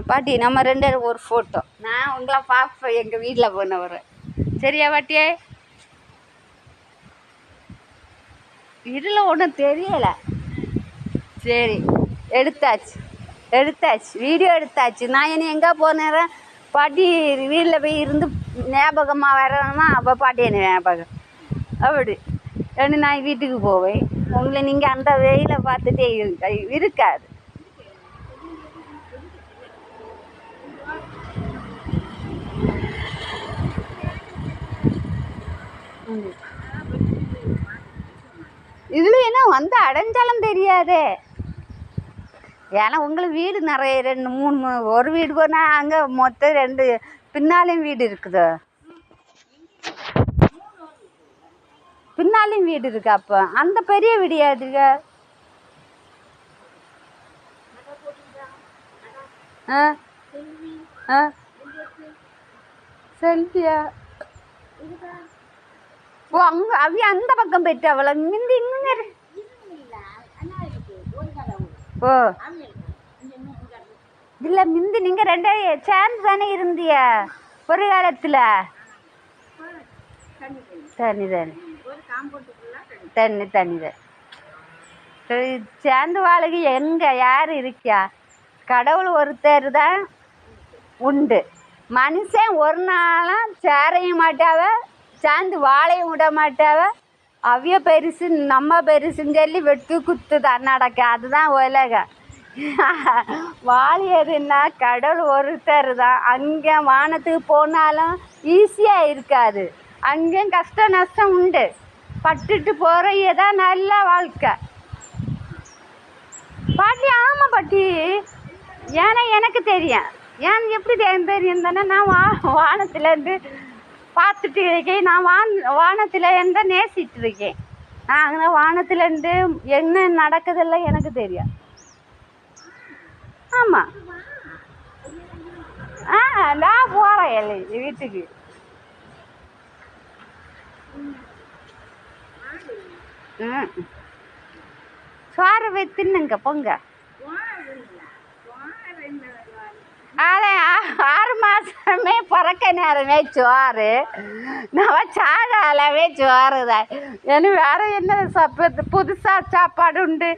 பாட்டி நம்ம ரெண்டு பேரும் ஒரு ஃபோட்டோ. நான் உங்களை பார்ப்பேன் எங்கள் வீட்டில் போனவர். சரியா பாட்டியே? இதில் ஒன்றும் தெரியலை. சரி, எடுத்தாச்சு வீடியோ எடுத்தாச்சு. நான் இனி எங்கே போனேன்? பாட்டி வீட்டில் போய் இருந்து ஞாபகமாக வரணுமா? அப்போ பாட்டி என்ன ஞாபகம் அப்படி ஏன்னு நான் வீட்டுக்கு போவேன். உங்களை நீங்கள் அந்த வெயில பார்த்துட்டே இருக்காது. இதில் என்ன வந்து அடைஞ்சாலும் தெரியாதே. ஏன்னா உங்களுக்கு வீடு நிறைய 2 3 ஒரு வீடு போனால் அங்கே மொத்தம் 2 பின்னாலையும் வீடு இருக்குது. பின்னாலையும் வீடு இருக்கு. அப்போ அந்த பெரிய வீடு யாதுங்க? செல்வியா? ஓ, அங்கே அவைய அந்த பக்கம் போயிட்டு அவளை மிந்தி இங்கே. ஓ இல்லை, மிந்தி நீங்கள் 2 சேர்ந்து தானே இருந்திய ஒரு காலத்தில். தண்ணி சேர்ந்து வாழகி எங்கே யார் இருக்கியா? கடவுள் ஒருத்தர் தான் உண்டு. மனுஷன் ஒரு நாளும் சேரையும் மாட்டாவ, சேர்ந்து வாழையும் விட மாட்டாவ. அவிய பெருசு நம்ம பெருசுன்னு சொல்லி வெட்டு குத்து தான் நடக்க. அதுதான் உலகம். வாழியதுன்னா கடவுள் ஒருத்தர் தான். அங்கே வானத்துக்கு போனாலும் ஈஸியாக இருக்காது. அங்கேயும் கஷ்ட நஷ்டம் உண்டு. பட்டுட்டு போகிறையே தான் நல்ல வாழ்க்கை. பாட்டி ஆமாம் பாட்டி. ஏன்னா எனக்கு தெரியும். ஏன் எப்படி தெரியும் தானே? நான் வானத்துலேருந்து பார்த்துட்டு இருக்கேன். நான் வானத்தில் இருந்து நேசிட்டு இருக்கேன். நான் அங்கே வானத்துலேருந்து என்ன நடக்குதில்ல எனக்கு தெரியும். ஆமாம். நான் போகிறேன் வீட்டுக்கு. சோறு போய் தின்னுங்க போங்க. அதே 6 மாதமே பிறக்க நேரமே சோறு. நான் சாகாலவே சோறு தான். எனக்கு வேறு என்ன புதுசாக சாப்பாடு உண்டு?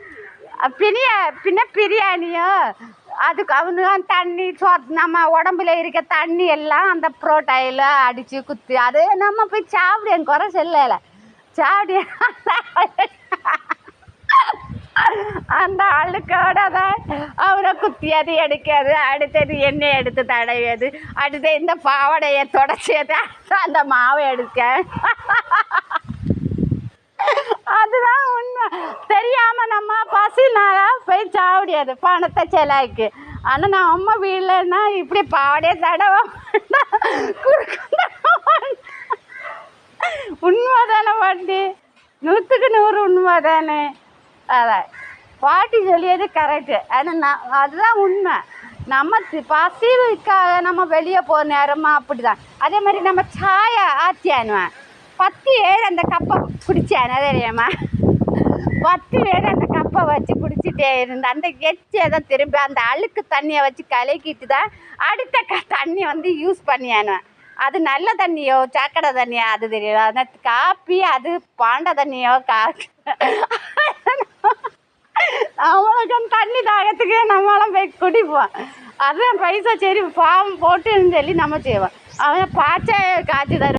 பின்ன பிரியாணியோ அதுக்கு அவனுங்க தண்ணி நம்ம உடம்புல இருக்க தண்ணி எல்லாம் அந்த புரோட்டையில் அடித்து குத்தி அது நம்ம போய் சாப்பிடுவேன். குறை சொல்லலை, சாப்பிடுவேன். அந்த அழுக்கோட தான் அவரை குத்தியது எடுக்கிறது, அடுத்தது எண்ணெய் எடுத்து தடவியது, அடுத்து இந்த பாவடையை தொடச்சியது, அந்த மாவை எடுக்க. அதுதான் உண்மை. தெரியாமல் நம்ம பசினால போய் சாப்பிடியாது பணத்தை செலாய்க்கு. ஆனால் நான் அம்மா வீட்டிலன்னா இப்படி பாவடையை தடவ உண்மை தானே பாட்டி? 100க்கு 100 உண்மை தானே? அதான் பாட்டி சொல்லியது கரெக்டு. ஆனால் அதுதான் உண்மை. நம்ம பசிவுக்காக நம்ம வெளியே போகிற நேரமா அப்படி தான். அதே மாதிரி நம்ம சாயை ஆற்றியானுவேன் 10 பேர் அந்த கப்பை குடித்தானே தெரியாமா? 10 பேர் அந்த கப்பை வச்சு குடிச்சிட்டே இருந்தேன். அந்த எச்சை தான் திரும்பி அந்த அழுக்கு தண்ணியை வச்சு கலக்கிட்டு தான் அடுத்த தண்ணி வந்து யூஸ் பண்ணியானுவேன். அது நல்ல தண்ணியோ சாக்கடை தண்ணியோ அது தெரியல. அந்த காப்பி அது பாண்ட தண்ணியோ அவளுக்கு தண்ணி தாகத்துக்கு நம்மளாம் போய் குடிப்போம். அதுதான் பைசா சரி பாவம் போட்டுன்னு சொல்லி நம்ம செய்வோம். அவன் பாய்ச்ச காய்ச்சி தரும்.